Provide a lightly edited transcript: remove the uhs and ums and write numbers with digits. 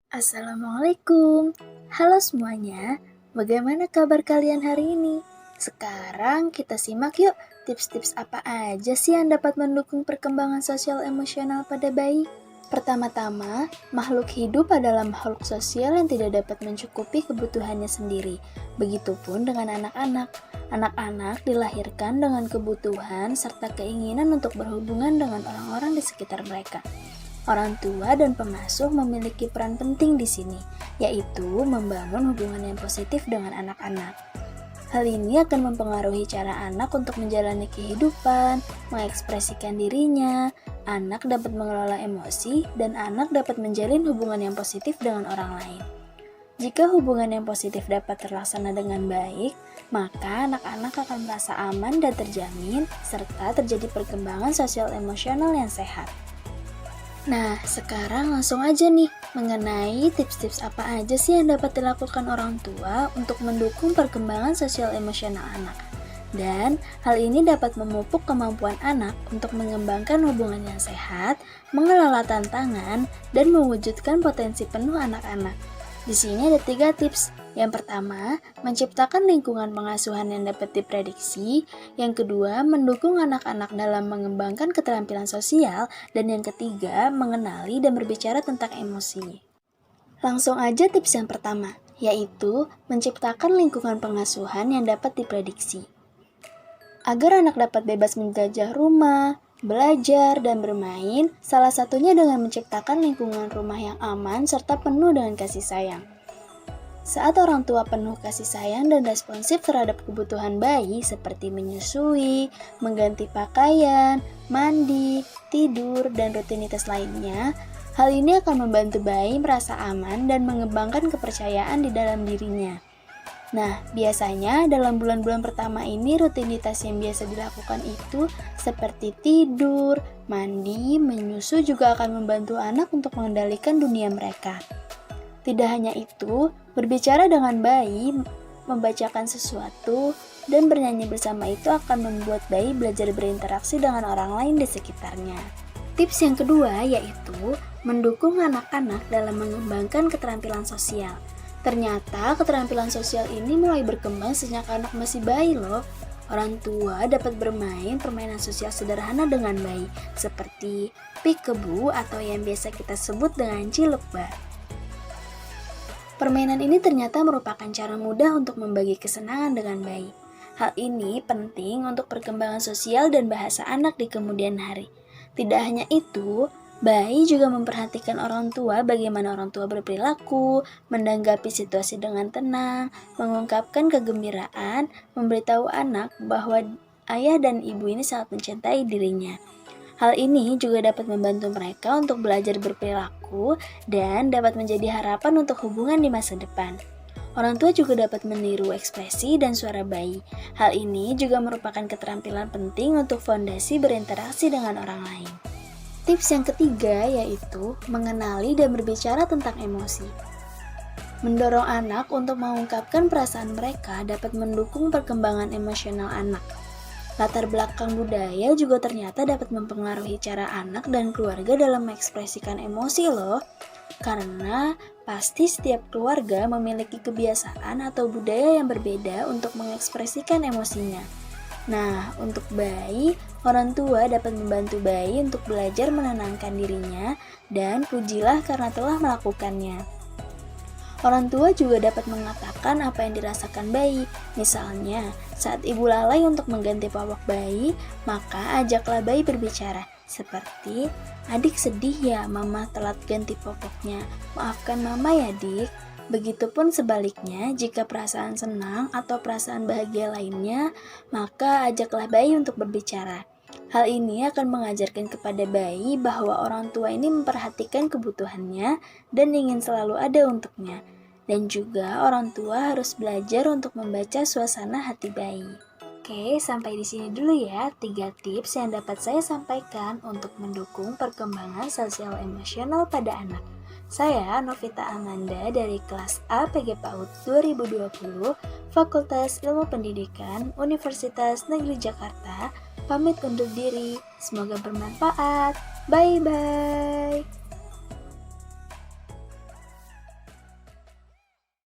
Assalamualaikum. Halo semuanya, bagaimana kabar kalian hari ini? Sekarang kita simak yuk tips-tips apa aja sih yang dapat mendukung perkembangan sosial emosional pada bayi. Pertama-tama, makhluk hidup adalah makhluk sosial yang tidak dapat mencukupi kebutuhannya sendiri. Begitupun dengan anak-anak. Anak-anak dilahirkan dengan kebutuhan serta keinginan untuk berhubungan dengan orang-orang di sekitar mereka. Orang tua dan pengasuh memiliki peran penting di sini, yaitu membangun hubungan yang positif dengan anak-anak. Hal ini akan mempengaruhi cara anak untuk menjalani kehidupan, mengekspresikan dirinya, anak dapat mengelola emosi, dan anak dapat menjalin hubungan yang positif dengan orang lain. Jika hubungan yang positif dapat terlaksana dengan baik, maka anak-anak akan merasa aman dan terjamin, serta terjadi perkembangan sosial emosional yang sehat. Nah, sekarang langsung aja nih mengenai tips-tips apa aja sih yang dapat dilakukan orang tua untuk mendukung perkembangan sosial emosional anak. Dan hal ini dapat memupuk kemampuan anak untuk mengembangkan hubungan yang sehat, mengelola tantangan, dan mewujudkan potensi penuh anak-anak. Di sini ada 3 tips. Yang pertama, menciptakan lingkungan pengasuhan yang dapat diprediksi. Yang kedua, mendukung anak-anak dalam mengembangkan keterampilan sosial. Dan yang ketiga, mengenali dan berbicara tentang emosi. Langsung aja tips yang pertama, yaitu menciptakan lingkungan pengasuhan yang dapat diprediksi. Agar anak dapat bebas menjajah rumah, belajar, dan bermain, salah satunya dengan menciptakan lingkungan rumah yang aman serta penuh dengan kasih sayang. Saat orang tua penuh kasih sayang dan responsif terhadap kebutuhan bayi seperti menyusui, mengganti pakaian, mandi, tidur, dan rutinitas lainnya, hal ini akan membantu bayi merasa aman dan mengembangkan kepercayaan di dalam dirinya. Nah, biasanya dalam bulan-bulan pertama ini rutinitas yang biasa dilakukan itu seperti tidur, mandi, menyusu juga akan membantu anak untuk mengendalikan dunia mereka. Tidak hanya itu, berbicara dengan bayi, membacakan sesuatu, dan bernyanyi bersama itu akan membuat bayi belajar berinteraksi dengan orang lain di sekitarnya. Tips yang kedua yaitu mendukung anak-anak dalam mengembangkan keterampilan sosial. Ternyata keterampilan sosial ini mulai berkembang sejak anak masih bayi loh. Orang tua dapat bermain permainan sosial sederhana dengan bayi, seperti peekaboo atau yang biasa kita sebut dengan cilekbar. Permainan ini ternyata merupakan cara mudah untuk membagi kesenangan dengan bayi. Hal ini penting untuk perkembangan sosial dan bahasa anak di kemudian hari. Tidak hanya itu, bayi juga memperhatikan orang tua bagaimana orang tua berperilaku, menanggapi situasi dengan tenang, mengungkapkan kegembiraan, memberitahu anak bahwa ayah dan ibu ini sangat mencintai dirinya. Hal ini juga dapat membantu mereka untuk belajar berperilaku dan dapat menjadi harapan untuk hubungan di masa depan. Orang tua juga dapat meniru ekspresi dan suara bayi. Hal ini juga merupakan keterampilan penting untuk fondasi berinteraksi dengan orang lain. Tips yang ketiga yaitu mengenali dan berbicara tentang emosi. Mendorong anak untuk mengungkapkan perasaan mereka dapat mendukung perkembangan emosional anak. Latar belakang budaya juga ternyata dapat mempengaruhi cara anak dan keluarga dalam mengekspresikan emosi loh. Karena pasti setiap keluarga memiliki kebiasaan atau budaya yang berbeda untuk mengekspresikan emosinya. Nah, untuk bayi, orang tua dapat membantu bayi untuk belajar menenangkan dirinya dan pujilah karena telah melakukannya. Orang tua juga dapat mengatakan apa yang dirasakan bayi. Misalnya, saat ibu lalai untuk mengganti popok bayi, maka ajaklah bayi berbicara. Seperti, adik sedih ya mama telat ganti popoknya. Maafkan mama ya dik. Begitupun sebaliknya, jika perasaan senang atau perasaan bahagia lainnya, maka ajaklah bayi untuk berbicara. Hal ini akan mengajarkan kepada bayi bahwa orang tua ini memperhatikan kebutuhannya dan ingin selalu ada untuknya. Dan juga orang tua harus belajar untuk membaca suasana hati bayi. Oke, sampai di sini dulu ya 3 tips yang dapat saya sampaikan untuk mendukung perkembangan sosial emosional pada anak. Saya Novita Amanda dari kelas A PG PAUD 2020, Fakultas Ilmu Pendidikan, Universitas Negeri Jakarta, pamit undur diri. Semoga bermanfaat. Bye-bye.